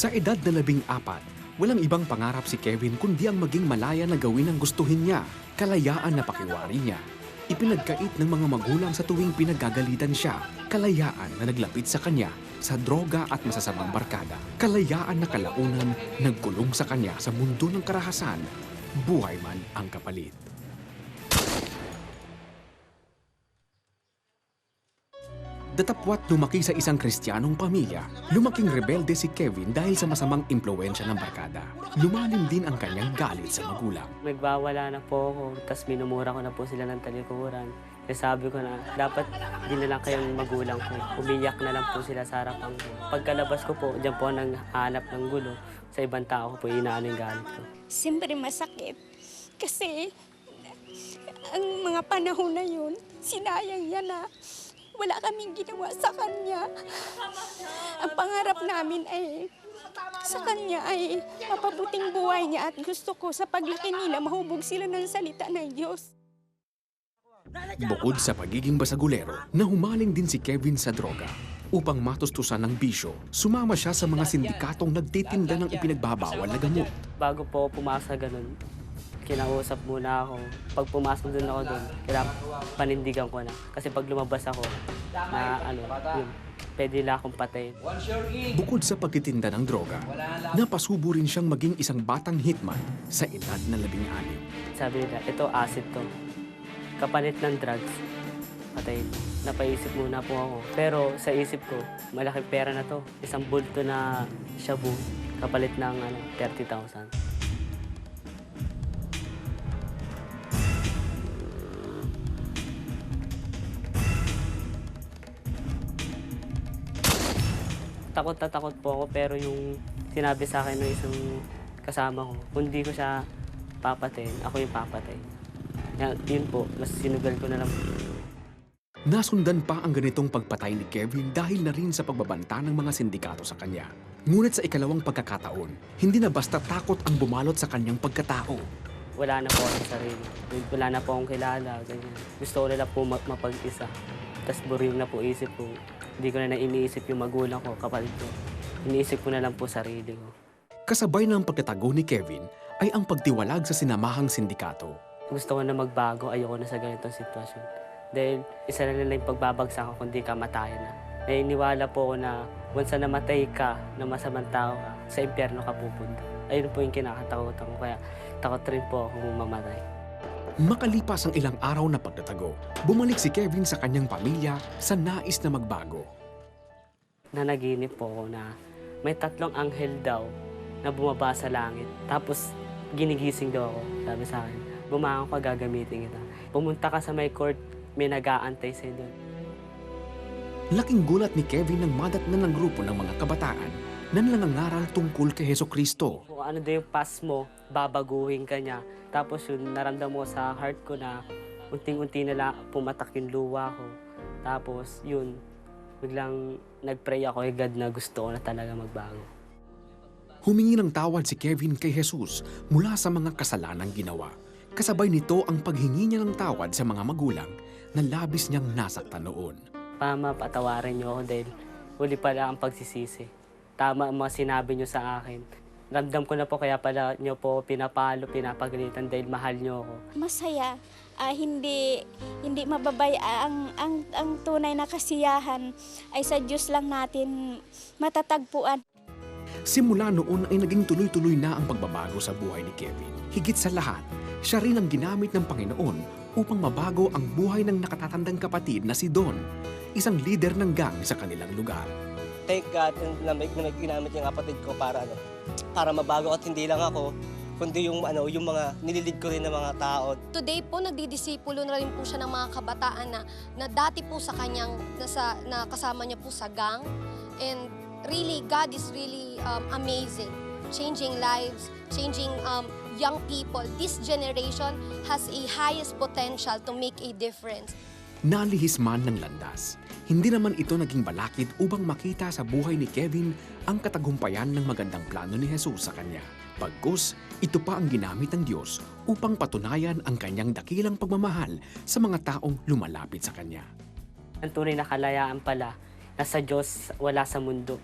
Sa edad na 14, walang ibang pangarap si Kevin kundi ang maging malaya na gawin ang gustuhin niya, kalayaan na pakiwari niya. Ipinagkait ng mga magulang sa tuwing pinagagalitan siya, kalayaan na naglapit sa kanya sa droga at masasamang barkada, kalayaan na kalaunan nagkulong sa kanya sa mundo ng karahasan, buhay man ang kapalit. Datapwat lumaki sa isang Kristiyanong pamilya, lumaking rebelde si Kevin dahil sa masamang impluwensya ng barkada. Lumalim din ang kanyang galit sa magulang. Nagwawala na po ako, tapos minumura ko na po sila ng talikuran. Kaya sabi ko na, dapat di na lang kayong magulang ko. Umiyak na lang po sila sa harapan ko. Pagkalabas ko po, diyan po nanghanap ng gulo. Sa ibang tao ko po, inaano yung galit ko. Siyempre masakit kasi ang mga panahon na yun, sinayang yan na wala kaming ginawa sa kanya. Ang pangarap namin ay sa kanya ay mapabuting buhay niya at gusto ko sa paglaki nila mahubog sila ng salita ng Diyos. Bukod sa pagiging basagulero, nahumaling din si Kevin sa droga. Upang matustusan ng bisyo, sumama siya sa mga sindikatong nagtitinda ng ipinagbabawal na gamot. Bago po pumasa ganun, kinausap muna ako. Pag pumasok din ako doon, kailangan panindigan ko na. Kasi pag lumabas ako, na yun, pwede na akong patayin. Bukod sa pagtitinda ng droga, napasubo rin siyang maging isang batang hitman sa edad na 16. Sabi nila, ito acid to. Kapalit ng drugs, patayin. Napaisip muna po ako. Pero sa isip ko, malaking pera na to. Isang bulto na shabu, kapalit ng 30,000. Takot na takot po ako, pero yung sinabi sa akin ng isang kasama ko, kung di ko siya papatayin, ako yung papatay. Yun po, mas sinugal ko na lang. Nasundan pa ang ganitong pagpatay ni Kevin dahil na rin sa pagbabanta ng mga sindikato sa kanya. Ngunit sa ikalawang pagkakataon, hindi na basta takot ang bumalot sa kanyang pagkatao. Wala na po ako sa sarili. Wala na po akong kilala. Ganyan. Gusto ko na po mapag-isa. Tapos buring na po isip ko. Hindi ko na iniisip yung magulang ko, kapatid ko. Iniisip ko na lang po sarili ko. Kasabay ng pagkatago ni Kevin ay ang pagtiwalag sa sinamahang sindikato. Gusto ko na magbago, ayoko na sa ganitong sitwasyon. Dahil isa na lang yung pagbabagsak ko kundi kamatayan na. Nainiwala po ako na once na namatay ka, na masamang tao ka, sa impyerno ka pupunta. Ayun po yung kinakatakutan ko, kaya takot rin po ako mamatay. Makalipas ang ilang araw na pagtatago, bumalik si Kevin sa kanyang pamilya sa nais na magbago. Nanaginip po ako na may 3 anghel daw na bumaba sa langit. Tapos ginigising daw ako, sabi sa akin, bumangon ka, gagamitin kita. Pumunta ka sa may court, may nag-aantay sa'yo doon. Laking gulat ni Kevin nang madatnan ng grupo ng mga kabataan na nangangaral tungkol kay Hesukristo. Kung ano daw yung past mo, babaguhin ka niya. Tapos yun, naramdam mo sa heart ko na unting-unti na lang pumatak yung luha ko. Tapos yun, biglang nag-pray ako kay God na gusto ko na talaga magbago. Humingi ng tawad si Kevin kay Jesus mula sa mga kasalanang ginawa. Kasabay nito ang paghingi niya ng tawad sa mga magulang na labis niyang nasaktan noon. Patawarin niyo ako dahil huli pala ang pagsisisi. Tama ang mga sinabi niyo sa akin. Ramdam ko na po kaya pala niyo po pinapalo, pinapagalitan dahil mahal niyo ako. Masaya, hindi mababay ang tunay na kasiyahan ay sa Diyos lang natin matatagpuan. Simula noon ay naging tuloy-tuloy na ang pagbabago sa buhay ni Kevin. Higit sa lahat, siya rin ang ginamit ng Panginoon upang mabago ang buhay ng nakatatandang kapatid na si Don, isang leader ng gang sa kanilang lugar. Thank God na may ginamit yung kapatid ko para mabago, at hindi lang ako, kundi yung mga nililid ko rin ng mga tao. Today po, nagdidisipulo na rin po siya ng mga kabataan na dati po sa kanyang, na kasama niya po sa gang. And really, God is really amazing. Changing lives, changing young people. This generation has a highest potential to make a difference. Nalihis man ng landas, hindi naman ito naging balakid upang makita sa buhay ni Kevin ang katagumpayan ng magandang plano ni Jesus sa kanya. Pagkus, ito pa ang ginamit ng Diyos upang patunayan ang kanyang dakilang pagmamahal sa mga taong lumalapit sa kanya. Ang tunay na kalayaan pala, nasa Diyos, wala sa mundo.